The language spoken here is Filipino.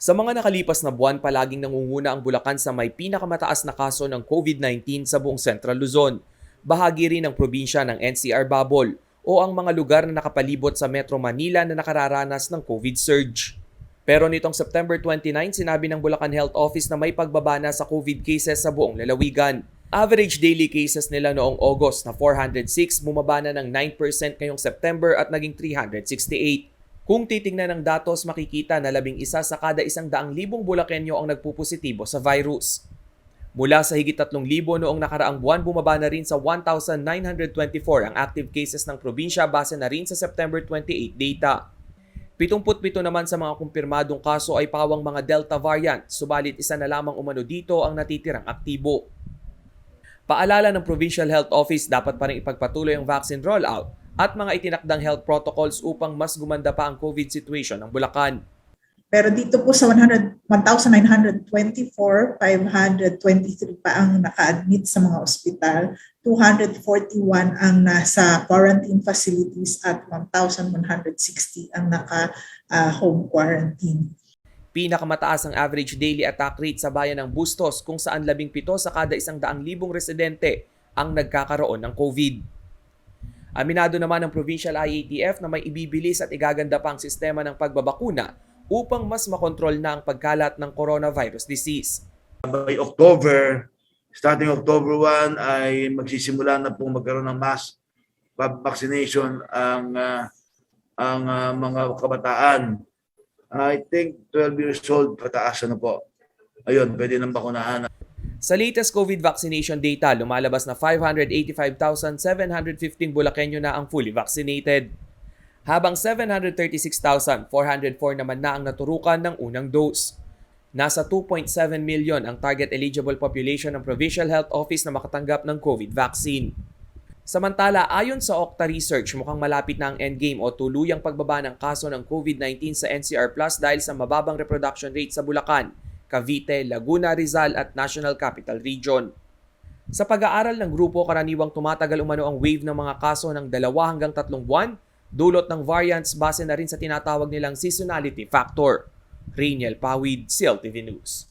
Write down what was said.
Sa mga nakalipas na buwan, palaging nangunguna ang Bulacan sa may pinakamataas na kaso ng COVID-19 sa buong Central Luzon. Bahagi rin ng probinsya ng NCR Bubble o ang mga lugar na nakapalibot sa Metro Manila na nakararanas ng COVID surge. Pero nitong September 29, sinabi ng Bulacan Health Office na may pagbaba na sa COVID cases sa buong lalawigan. Average daily cases nila noong August na 406, bumaba na ng 9% ngayong September at naging 368. Kung titingnan ng datos, makikita na 11 sa kada 100,000 Bulakenyo ang nagpupositibo sa virus. Mula sa higit 3,000 noong nakaraang buwan, bumaba na rin sa 1,924 ang active cases ng probinsya base na rin sa September 28 data. 77 naman sa mga kumpirmadong kaso ay pawang mga Delta variant, subalit isa na lamang umano dito ang natitirang aktibo. Paalala ng Provincial Health Office, dapat pa rin ipagpatuloy ang vaccine rollout at mga itinakdang health protocols upang mas gumanda pa ang COVID situation ng Bulacan. Pero dito po sa 1,924, 523 pa ang naka-admit sa mga ospital, 241 ang nasa quarantine facilities at 1,160 ang naka-home quarantine. Pinakamataas ang average daily attack rate sa bayan ng Bustos kung saan 17 sa kada 100,000 residente ang nagkakaroon ng COVID. Aminado naman ng Provincial IATF na may ibibilis at igaganda pa ang sistema ng pagbabakuna upang mas makontrol na ang pagkalat ng coronavirus disease. By October, starting October 1 ay magsisimula na pong magkaroon ng mass vaccination ang mga kabataan. I think 12 years old pataas na po. Ayun, pwede nang bakunahan. Sa latest COVID vaccination data, lumalabas na 585,715 Bulakenyo na ang fully vaccinated. Habang 736,404 naman na ang naturukan ng unang dose. Nasa 2.7 million ang target eligible population ng Provincial Health Office na makatanggap ng COVID vaccine. Samantala, ayon sa Okta Research, mukhang malapit na ang endgame o tuluyang pagbaba ng kaso ng COVID-19 sa NCR Plus dahil sa mababang reproduction rate sa Bulacan, Cavite, Laguna, Rizal at National Capital Region. Sa pag-aaral ng grupo, karaniwang tumatagal umano ang wave ng mga kaso ng 2 hanggang 3 buwan, dulot ng variants base na rin sa tinatawag nilang seasonality factor. Rainiel Pawid, CLTV News.